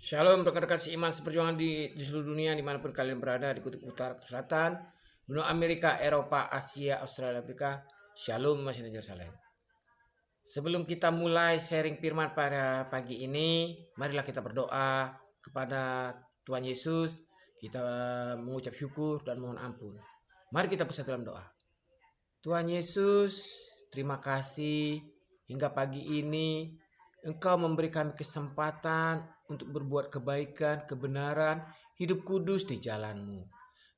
Shalom rekan-rekan seiman seperjuangan di seluruh dunia dimanapun kalian berada, di kutub utara, selatan, benua Amerika, Eropa, Asia, Australia, Afrika. Shalom masih di Yerusalem. Sebelum kita mulai sharing firman pada pagi ini, marilah kita berdoa kepada Tuhan Yesus. Kita mengucap syukur dan mohon ampun. Mari kita bersatu dalam doa. Tuhan Yesus, terima kasih hingga pagi ini Engkau memberi kami kesempatan untuk berbuat kebaikan, kebenaran, hidup kudus di jalan-Mu.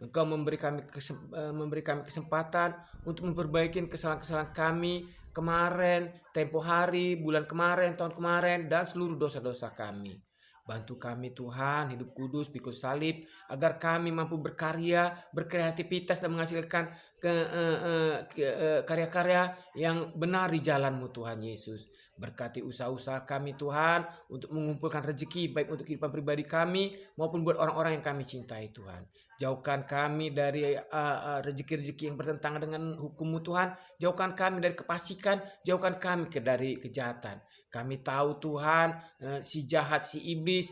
Engkau memberi kami kesempatan untuk memperbaiki kesalahan-kesalahan kami kemarin, tempo hari, bulan kemarin, tahun kemarin, dan seluruh dosa-dosa kami. Bantu kami Tuhan, hidup kudus, pikul salib, agar kami mampu berkarya, berkreativitas dan menghasilkan karya-karya yang benar di jalan-Mu Tuhan Yesus. Berkati usaha-usaha kami Tuhan untuk mengumpulkan rezeki baik untuk kehidupan pribadi kami maupun buat orang-orang yang kami cintai Tuhan. Jauhkan kami dari rezeki-rezeki yang bertentangan dengan hukum-Mu Tuhan. Jauhkan kami dari kefasikan, jauhkan kami dari kejahatan. Kami tahu Tuhan, si jahat, si iblis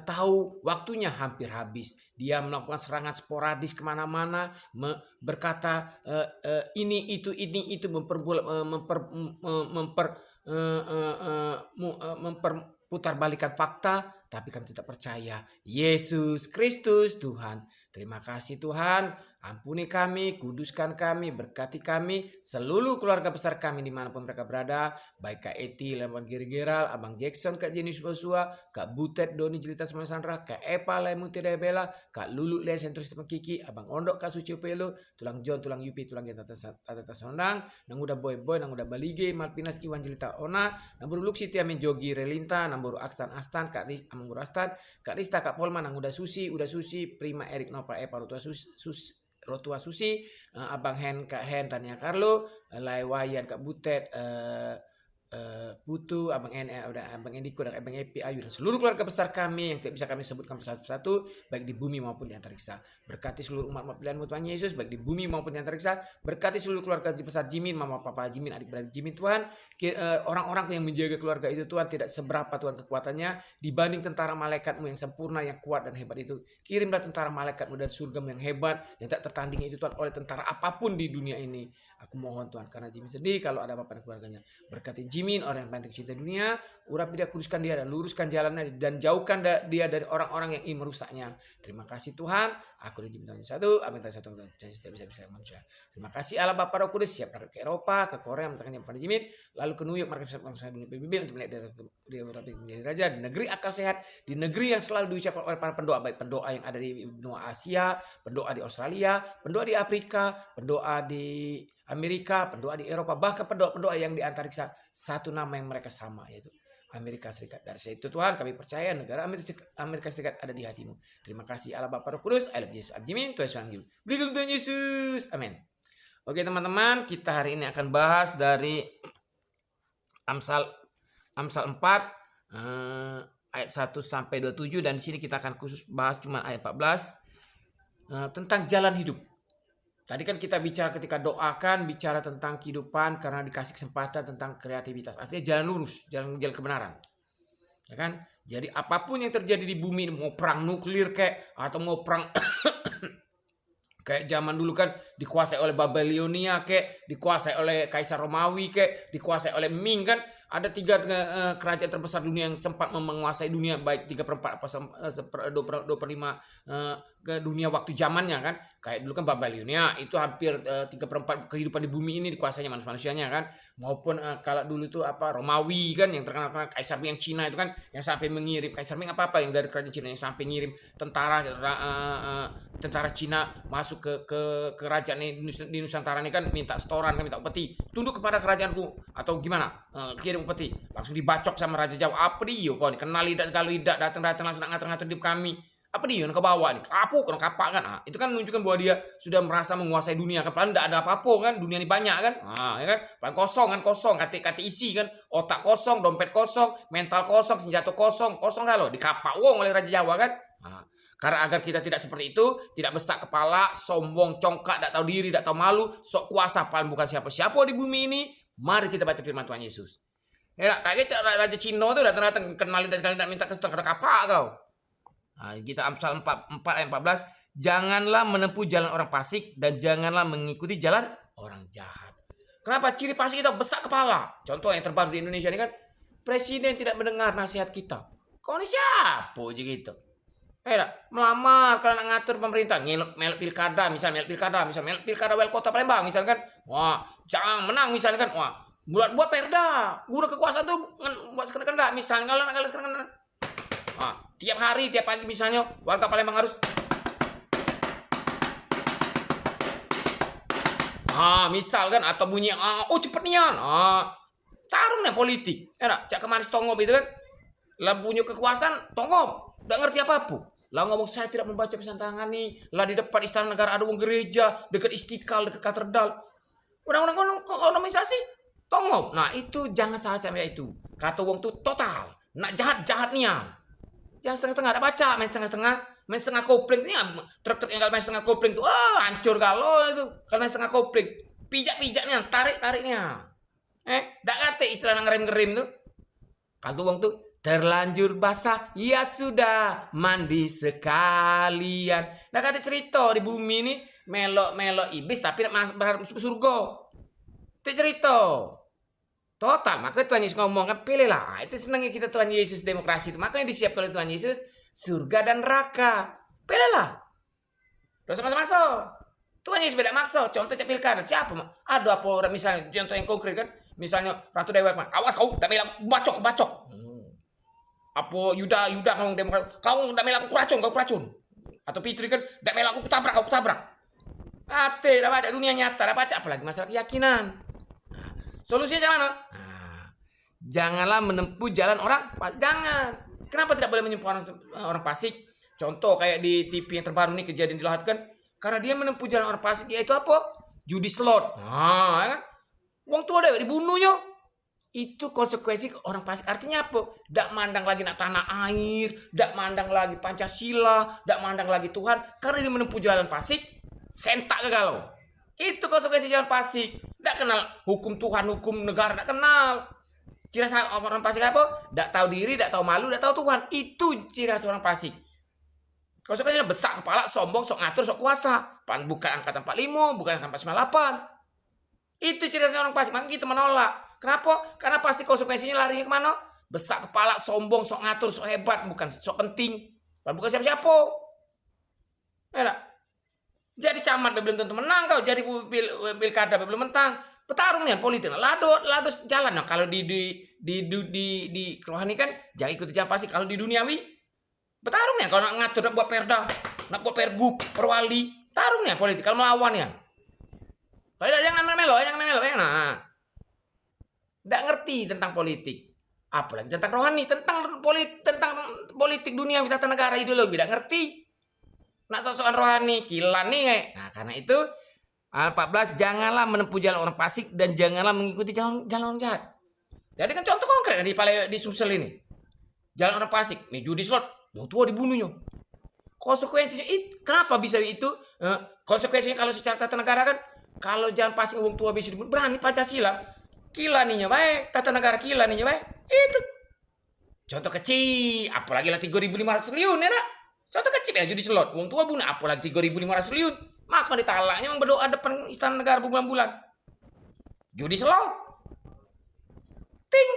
tahu waktunya hampir habis. Dia melakukan serangan sporadis kemana-mana, berkata ini itu memperputarbalikan fakta, tapi kami tetap percaya Yesus Kristus Tuhan. Terima kasih Tuhan, ampuni kami, kuduskan kami, berkati kami, seluruh keluarga besar kami dimanapun mereka berada, baik Kak Eti, Abang Giri-Geral, Abang Jackson, Kak Jenis Bosua, Kak Butet, Doni Jelita Semua Sandra, Kak Epa, Laimuti Bella, Kak Lulu, Les Sentrus Teman Kiki, Abang Ondok, Kak Suci Pelo, Tulang John, Tulang Yupi, Tulang Genta Tata Sondang, Nang udah Boy, Nang udah Balige, Malpinas, Iwan Jelita Ona, Nang buru Luksi Tiamin Jogi Relinta, Nang buru Astan, Kak Riz, Amang buru Astan, Kak Rista, Kak Polman, Nang udah Susi, Prima Erik Nopal, Epa, Rotua Susi, Abang Hen, Kak Hen, Tania Carlo, Lai Wayan, Kak Butet, Putu, Abang Endiko dan Abang Epi Ayu dan seluruh keluarga besar kami yang tidak bisa kami sebutkan persatu-persatu baik di bumi maupun di antariksa. Berkati seluruh umat pilihan-Mu Tuhan Yesus baik di bumi maupun di antariksa. Berkati seluruh keluarga besar Jimin, Mama Papa Jimin, adik-beradik Jimin Tuhan. Orang-orang yang menjaga keluarga itu Tuhan tidak seberapa Tuhan kekuatannya dibanding tentara malaikat-Mu yang sempurna, yang kuat dan hebat itu. Kirimlah tentara malaikat-Mu dari surga-Mu yang hebat yang tak tertandingi itu Tuhan oleh tentara apapun di dunia ini. Aku mohon Tuhan karena Jimin sedih kalau ada apa-apa dengan keluarganya. Berkati Jimin, orang yang paling cinta dunia, urapi dia, kuduskan dia dan luruskan jalannya dan jauhkan dia dari orang-orang yang ingin merusaknya. Terima kasih Tuhan. Aku dan Jimin Tuhan satu, amin Tuhan satu dan tidak bisa manusia. Terima kasih Allah Bapa Roh Kudus, siap ke Eropa, ke Korea, menentangnya pada Jimin, lalu ke New York, markas dunia PBB untuk melihat dia menjadi raja di negeri akal sehat, di negeri yang selalu diucapkan oleh para pendoa, baik pendoa yang ada di benua Asia, pendoa di Australia, pendoa di Afrika, pendoa di Amerika, pendoa di Eropa, bahkan pendoa-pendoa yang di antariksa, satu nama yang mereka sama, yaitu Amerika Serikat. Dari situ Tuhan kami percaya negara Amerika Serikat ada di hati-Mu. Terima kasih Allah Bapa Roh Kudus. I love Jesus. Amin. Tuhan Yesus. Amin. Oke teman-teman, kita hari ini akan bahas dari Amsal 4 ayat 1 sampai 27 dan di sini kita akan khusus bahas cuma ayat 14 tentang jalan hidup. Tadi kan kita bicara ketika doakan, bicara tentang kehidupan karena dikasih kesempatan tentang kreativitas. Artinya jalan lurus, jalan kebenaran. Ya kan? Jadi apapun yang terjadi di bumi, mau perang nuklir kayak atau mau perang kayak zaman dulu kan dikuasai oleh Babilonia kayak dikuasai oleh Kaisar Romawi kayak dikuasai oleh Ming kan, ada 3 kerajaan terbesar dunia yang sempat menguasai dunia baik 3/4 apa 2/5 ke dunia waktu zamannya kan. Kayak dulu kan Babilonia itu hampir 3/4 kehidupan di bumi ini dikuasainya manusianya kan, maupun kalau dulu itu apa Romawi kan yang terkenal Kaisar Ming yang Cina itu kan yang sampai mengirim Kaisar Ming apa yang dari kerajaan Cina yang sampai ngirim tentara Cina masuk ke kerajaan di Nusantara ini kan minta setoran, kan minta upeti, tunduk kepada kerajaanku atau gimana, kirim upeti, langsung dibacok sama Raja Jawa. Apa dia kau nih kenal lidak kalau lidak datang langsung ngatur-ngatur hidup kami. Apa dia ke bawah nih kapuk kan kapak kan, itu kan menunjukkan bahwa dia sudah merasa menguasai dunia kan, padahal tidak ada apa-apa kan, dunia ini banyak kan, ya kan, padahal kosong kata isi kan, otak kosong, dompet kosong, mental kosong, senjata kosong kalau dikapak wong oleh Raja Jawa kan. Karena agar kita tidak seperti itu, tidak besar kepala, sombong, congkak, tidak tahu diri, tidak tahu malu, sok kuasa, paling bukan siapa-siapa di bumi ini. Mari kita baca firman Tuhan Yesus. Ya, kayak Raja Cina tuh datang kenalin dan sekali minta kesetujuan karena kapak kau. Nah, kita Amsal 4 ayat 14, janganlah menempuh jalan orang fasik dan janganlah mengikuti jalan orang jahat. Kenapa? Ciri fasik itu besar kepala. Contoh yang terbaru di Indonesia ini kan, presiden tidak mendengar nasihat kita. Kau ini siapa aja gitu? Melamar kalau nak ngatur pemerintah, melok pilkada, misal melok pilkada wali kota Palembang misalkan. Wah, jangan menang misalkan. Wah, buat perda, guna kekuasaan tuh buat sekendak. Misalnya kalau nak sekendak. Tiap hari, tiap pagi misalnya warga Palembang harus misalkan atau bunyi cepet nian. Tarung nih politik. Cak kemarin tongop itu kan. Lah bunyi kekuasaan tongop, enggak ngerti apa-apa. Lah ngomong saya tidak membaca pesan tangan nih. Lah di depan istana negara ada gereja, dekat Istiqlal, dekat katedral. Undang-undang kolonisasi tongop. Nah, itu jangan salah sampai itu. Kata wong tuh total. Nak jahat-jahatnya. Yang setengah-setengah ada baca, main setengah kopling ini truk-truk yang kalau main setengah kopling tuh hancur kalau itu. Kalau main setengah kopling, pijak-pijaknya, tarik-tariknya. Dak kate istilah ngerem-ngerem tuh. Kalau wong tuh terlanjur basah, ya sudah mandi sekalian. Dak ada cerita di bumi ini melok-melok iblis tapi berharap masuk surga. Itu cerita. Total, makanya Tuhan Yesus ngomong kan pilihlah. Itu senangnya kita Tuhan Yesus demokrasi itu. Makanya disiapkan oleh Tuhan Yesus surga dan neraka. Pilihlah. Dosa masuk. Tuhan Yesus beda maksa. Contoh cek pilkada siapa? Ada apa orang misalnya contoh yang konkret kan? Misalnya Ratu Dewa, awas kau dak melak bacok. Apa Yuda kamu demokrat, kau dak melak kau kuracun. Atau Fitri kan dak melak kau tabrak. Ate dah baca dunia nyata, dah baca apalagi masalah keyakinan. Solusinya mana? Janganlah menempuh jalan orang. Jangan. Kenapa tidak boleh menempuh orang fasik? Contoh kayak di TV yang terbaru nih kejadian dilahatkan. Karena dia menempuh jalan orang fasik, yaitu apa? Judi slot. Kan? Wong tua deh dibunuhnya. Itu konsekuensi orang fasik. Artinya apa? Dak mandang lagi nak tanah air, dak mandang lagi Pancasila, dak mandang lagi Tuhan. Karena dia menempuh jalan fasik, sentak ke galau. Itu konsekuensi jalan fasik. Tidak kenal hukum Tuhan, hukum negara, tidak kenal. Ciri khas orang fasik apa? Tidak tahu diri, tidak tahu malu, tidak tahu Tuhan. Itu ciri khas orang fasik. Konsekuensinya besar kepala, sombong, sok ngatur, sok kuasa. Bukan angkatan 45, bukan angkatan 48. Itu ciri khas orang fasik. Maka kita menolak. Kenapa? Karena pasti konsekuensinya larinya kemana? Besar kepala, sombong, sok ngatur, sok hebat, bukan sok penting. Bukan siapa-siapa. Jadi camat belum tentu menang kau, jadi pilkada belum menang. Petarungnya politik. Lado jalan. Nah, kalau di rohani kan jangan ikuti jalan fasik. Kalau di duniawi petarungnya kalau nak ngatur, nak buat perda, nak buat pergub, perwali, tarungnya politik kalau melawannya. Kalau jangan melo. Nah. Enggak ngerti tentang politik. Apalagi tentang rohani, tentang politik dunia, tata negara, ideologi, enggak ngerti. Nak sosokan rohani, kilan nih. Nah, karena itu 14, janganlah menempuh jalan orang fasik dan janganlah mengikuti jalan orang jahat. Jadi kan contoh konkret di Sumsel ini. Jalan orang fasik, nih judi slot, mau tua dibunuhnya. Konsekuensinya kenapa bisa itu? Konsekuensinya kalau secara tata negara kan, kalau jalan fasik wong tua bisa dibunuh, berani Pancasila. Kilaninya baik, tata negara kilaninya baik. Itu. Contoh kecil, apalagi lah 3.500 triliun ya nak. Contoh kecil ya judi slot. Wong tua bunuh apalagi 3.500 triliun. Maka ditalaknya memang berdoa depan istana negara berbulan-bulan. Judi slot. Ting.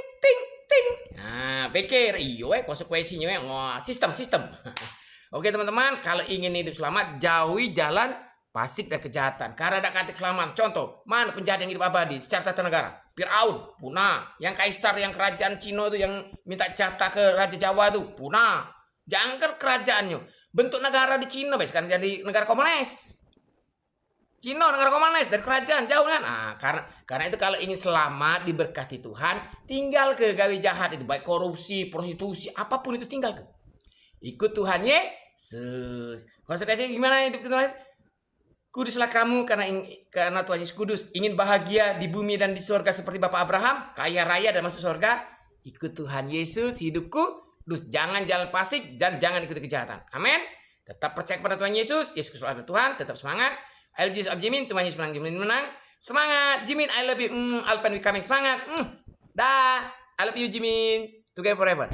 Nah, pikir konsekuensinya sistem. Oke teman-teman, kalau ingin hidup selamat, jauhi jalan fasik dan kejahatan. Karena ada kata keselamatan. Contoh, mana penjahat yang hidup abadi secara tata negara? Firaun, punah. Yang kaisar yang kerajaan Cina itu yang minta jatah ke Raja Jawa itu, punah. Jangan kan kerajaannya. Bentuk negara di Cina, sekarang jadi negara komunis. Cina negara komunis dari kerajaan jauh kan. Nah, karena itu kalau ingin selamat diberkati Tuhan, tinggal ke gawe jahat itu, baik korupsi, prostitusi, apapun itu tinggal ke. Ikut Tuhan Yesus. Konsekuensinya gimana hidup Tuhan? Kuduslah kamu karena Tuhan Yesus kudus. Ingin bahagia di bumi dan di surga seperti Bapak Abraham, kaya raya dan masuk surga. Ikut Tuhan Yesus, hidupku. Jangan jalan fasik dan jangan ikuti kejahatan. Amin. Tetap percaya kepada Tuhan Yesus. Yesus Kristus adalah Tuhan. Tetap semangat. I love Jesus of Jimin. Tuhan Yesus menang. Jimin menang. Semangat. Jimin, I love you. Alpan we coming. Semangat. Dah. I love you Jimin. Together forever.